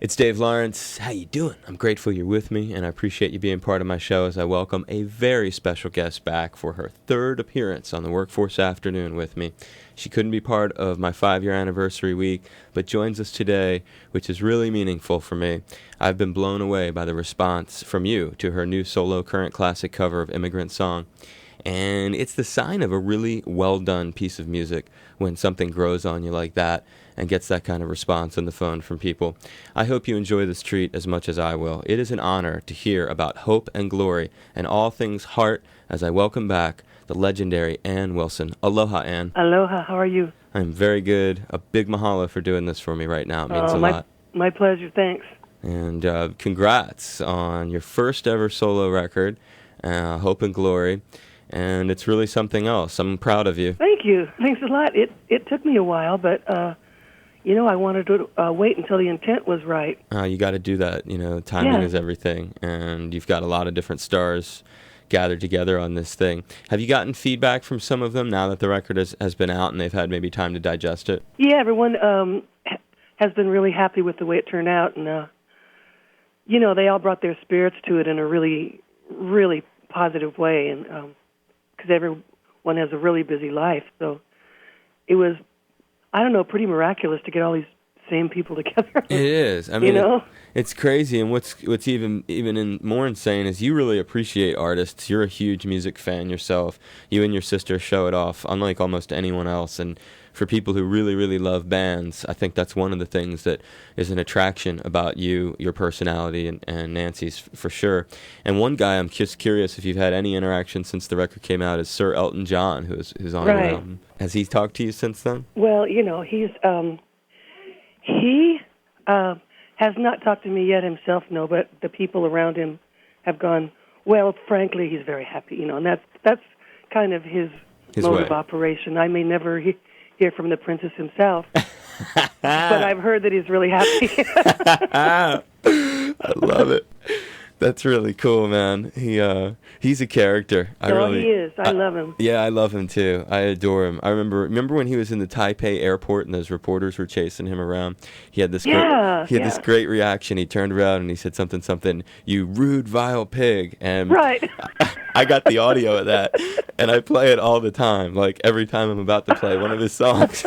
It's Dave Lawrence. How you doing? I'm grateful you're with me, and I appreciate you being part of my show as I welcome a very special guest back for her third appearance on the Workforce Afternoon with me. She couldn't be part of my 5-year anniversary week, but joins us today, which is really meaningful for me. I've been blown away by the response from you to her new solo current classic cover of Immigrant Song. And it's the sign of a really well-done piece of music when something grows on you like that and gets that kind of response on the phone from people. I hope you enjoy this treat as much as I will. It is an honor to hear about hope and glory and all things heart as I welcome back the legendary Ann Wilson. Aloha, Ann. Aloha, how are you? I'm very good. A big mahalo for doing this for me right now. It means a lot. My pleasure, thanks. And congrats on your first ever solo record, Hope and Glory. And it's really something else. I'm proud of you. Thank you. Thanks a lot. It took me a while, but, I wanted to wait until the intent was right. You got to do that. Timing is everything. And you've got a lot of different stars gathered together on this thing. Have you gotten feedback from some of them now that the record has been out and they've had maybe time to digest it? Yeah, everyone has been really happy with the way it turned out. And, they all brought their spirits to it in a really, really positive way. And because everyone has a really busy life. So it was, pretty miraculous to get all these same people together. It is. I mean, it's crazy. And what's even more insane is you really appreciate artists. You're a huge music fan yourself. You and your sister show it off, unlike almost anyone else. And for people who really, really love bands, I think that's one of the things that is an attraction about you, your personality, and Nancy's for sure. And one guy I'm just curious if you've had any interaction since the record came out is Sir Elton John, who's on the album. Has he talked to you since then? Well, he's he has not talked to me yet himself, no, but the people around him have gone, well, frankly, he's very happy, and that's kind of his mode way of operation. I may never hear from the princess himself, but I've heard that he's really happy. I love it. That's really cool, man. He's a character. He is. I love him. Yeah, I love him too. I adore him. I remember when he was in the Taipei airport and those reporters were chasing him around. He had this this great reaction. He turned around and he said something, "You rude, vile pig." And right. I got the audio of that, and I play it all the time. Like every time I'm about to play one of his songs,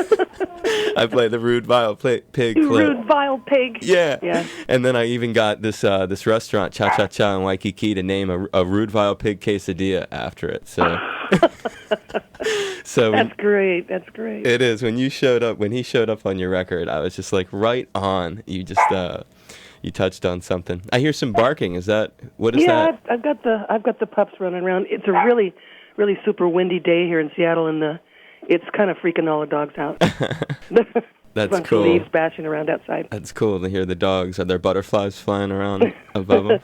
I play the rude, vile pig clip. Rude, vile pig. Yeah. And then I even got this restaurant, Cha Cha Cha in Waikiki, to name a rude, vile pig quesadilla after it. So, that's great. That's great. It is. When he showed up on your record, I was just like right on. You just you touched on something. I hear some barking. What is that? Yeah, I've got the pups running around. It's a really, really super windy day here in Seattle, and it's kind of freaking all the dogs out. That's bunch cool. Of leaves bashing around outside. That's cool to hear the dogs. Are there butterflies flying around above them?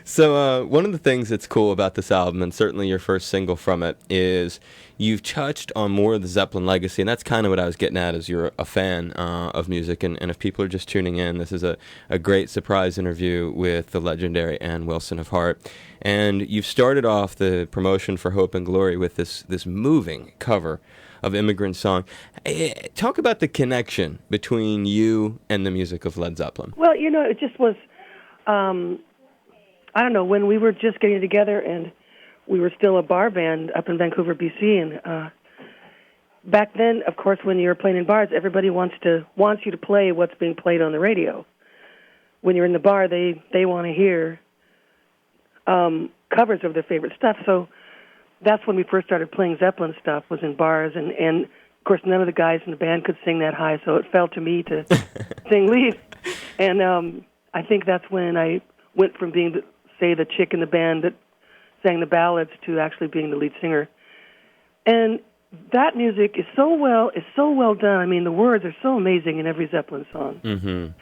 So one of the things that's cool about this album, and certainly your first single from it, is you've touched on more of the Zeppelin legacy, and that's kind of what I was getting at as you're a fan of music. And if people are just tuning in, this is a great surprise interview with the legendary Ann Wilson of Heart. And you've started off the promotion for Hope and Glory with this moving cover of Immigrant Song. Talk about the connection between you and the music of Led Zeppelin. Well, it just was, when we were just getting together and we were still a bar band up in Vancouver, BC, and back then, of course, when you were playing in bars, everybody wants you to play what's being played on the radio. When you're in the bar, they want to hear covers of their favorite stuff, so that's when we first started playing Zeppelin stuff, was in bars, and of course none of the guys in the band could sing that high, so it fell to me to sing lead. And I think that's when I went from being, the chick in the band that sang the ballads to actually being the lead singer. And that music is so well done. I mean, the words are so amazing in every Zeppelin song. Mm-hmm.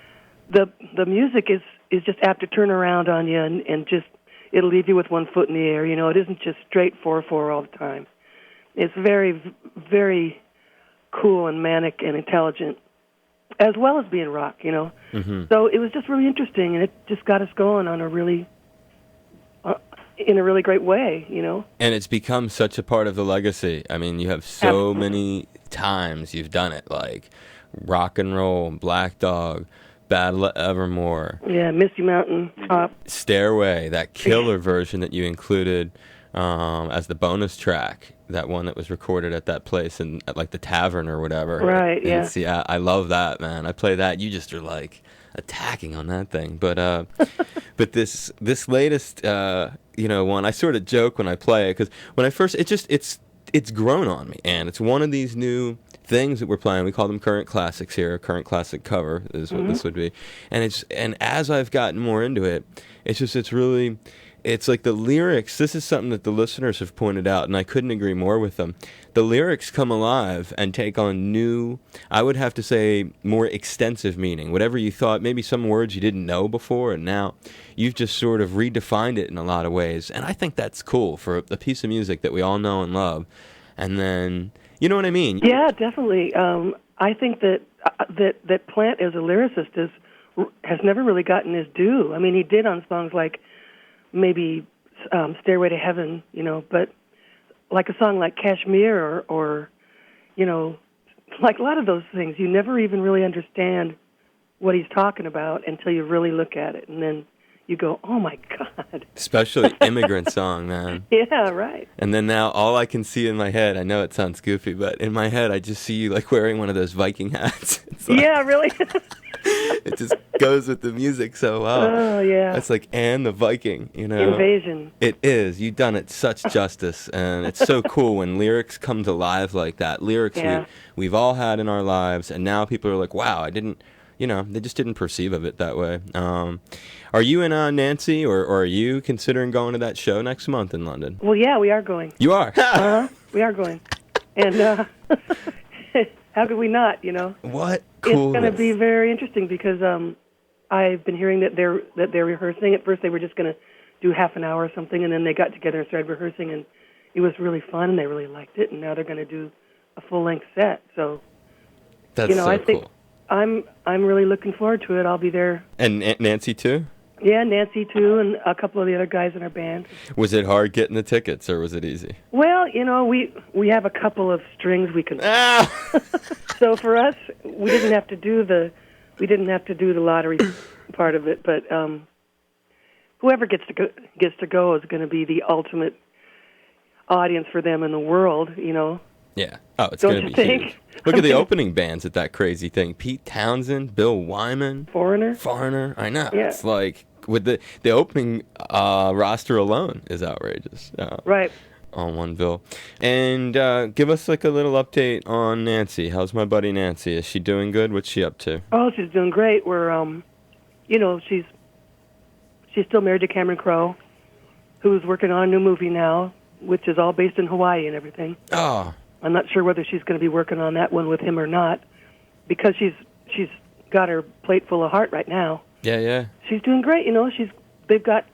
The music is just apt to turn around on you and just, it'll leave you with one foot in the air. It isn't just straight 4/4 all the time. It's very, very cool and manic and intelligent, as well as being rock, Mm-hmm. So it was just really interesting, and it just got us going on in a really great way, And it's become such a part of the legacy. I mean, you have many times you've done it, like Rock and Roll, Black Dog, Battle of Evermore. Yeah, Misty Mountain Top. Stairway, that killer version that you included as the bonus track. That one that was recorded at that place at like the tavern or whatever. Right, yeah. See, I love that, man. I play that. You just are like attacking on that thing. But but this latest one, I sort of joke when I play it because when I first it's grown on me, and it's one of these new things that we're playing. We call them current classics here. Current classic cover is what this would be. And as I've gotten more into it, it's like the lyrics. This is something that the listeners have pointed out, and I couldn't agree more with them. The lyrics come alive and take on new, I would have to say, more extensive meaning. Whatever you thought, maybe some words you didn't know before, and now you've just sort of redefined it in a lot of ways. And I think that's cool for a piece of music that we all know and love. And then, you know what I mean? Yeah, definitely. I think that Plant as a lyricist has never really gotten his due. I mean, he did on songs like maybe Stairway to Heaven, but like a song like Kashmir or like a lot of those things, you never even really understand what he's talking about until you really look at it, and then you go, oh my God. Especially Immigrant Song, man. Yeah, right. And then now all I can see in my head, I know it sounds goofy, but in my head I just see you like wearing one of those Viking hats. Like, yeah, really. It just goes with the music so well. Oh, yeah. It's like, and the Viking, Invasion. It is. You've done it such justice, and it's so cool when lyrics come to life like that. Lyrics we've all had in our lives, and now people are like, wow, I didn't, they just didn't perceive of it that way. Are you and Nancy, or are you considering going to that show next month in London? Well, yeah, we are going. You are? We are going. And how could we not, What cool. It's going to be very interesting because I've been hearing that they're rehearsing. At first they were just going to do half an hour or something, and then they got together and started rehearsing, and it was really fun, and they really liked it, and now they're going to do a full-length set. So, that's so I think cool. I'm really looking forward to it. I'll be there. And Nancy too? Yeah, Nancy too, and a couple of the other guys in our band. Was it hard getting the tickets, or was it easy? Well, we have a couple of strings we can. So for us, we didn't have to do the lottery part of it, but whoever gets to go is going to be the ultimate audience for them in the world, Yeah. Oh, it's going to be huge. Look at the opening bands at that crazy thing. Pete Townsend, Bill Wyman. Foreigner. I know. Yeah. It's like, with the opening roster alone is outrageous. Right. On one bill. And give us like a little update on Nancy. How's my buddy Nancy? Is she doing good? What's she up to? Oh, she's doing great. We're, she's still married to Cameron Crowe, who's working on a new movie now, which is all based in Hawaii and everything. Oh. I'm not sure whether she's going to be working on that one with him or not, because she's got her plate full of heart right now. Yeah. She's doing great. They've got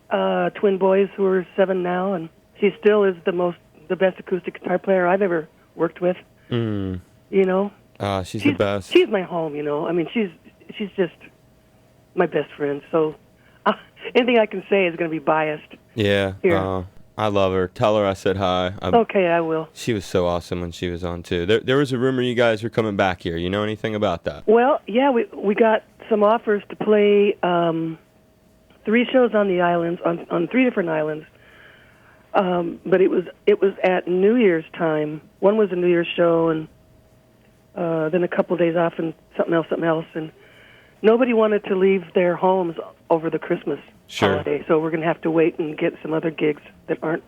twin boys who are 7 now, and she still is the best acoustic guitar player I've ever worked with. She's the best. She's my home. I mean, she's just my best friend. So anything I can say is going to be biased. Yeah. Here. I love her. Tell her I said hi. Okay, I will. She was so awesome when she was on, too. There was a rumor you guys were coming back here. You know anything about that? Well, yeah, we got some offers to play 3 shows on the islands, on 3 different islands. But it was at New Year's time. One was a New Year's show, and then a couple of days off, and something else. And nobody wanted to leave their homes over the Christmas holiday, so we're going to have to wait and get some other gigs that aren't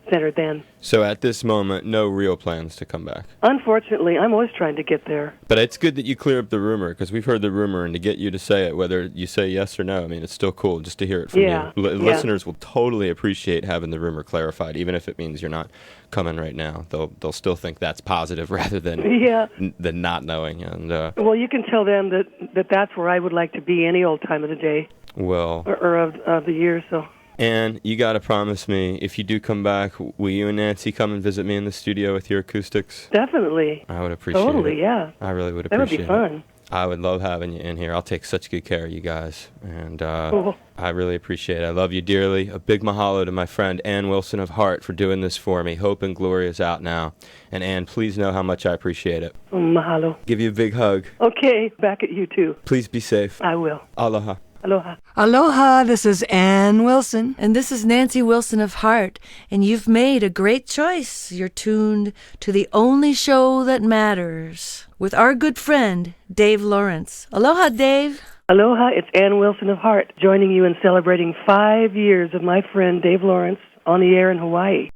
centered then. So at this moment, no real plans to come back? Unfortunately, I'm always trying to get there. But it's good that you clear up the rumor, because we've heard the rumor, and to get you to say it, whether you say yes or no, I mean, it's still cool just to hear it from you. Listeners will totally appreciate having the rumor clarified, even if it means you're not coming right now. They'll still think that's positive rather than than not knowing. And well, you can tell them that's where I would like to be any old time of the day. Well, or of the year, so. And you got to promise me, if you do come back, will you and Nancy come and visit me in the studio with your acoustics? Definitely. I would appreciate it. Totally, yeah. I really would appreciate it. That would be fun. I would love having you in here. I'll take such good care of you guys, and Cool. I really appreciate it. I love you dearly. A big mahalo to my friend Ann Wilson of Heart for doing this for me. Hope and Glory is out now. And Ann, please know how much I appreciate it. Mahalo. Give you a big hug. Okay, back at you too. Please be safe. I will. Aloha. Aloha. Aloha, this is Ann Wilson. And this is Nancy Wilson of Heart, and you've made a great choice. You're tuned to the only show that matters with our good friend, Dave Lawrence. Aloha, Dave. Aloha, it's Ann Wilson of Heart, joining you in celebrating 5 years of my friend Dave Lawrence on the air in Hawaii.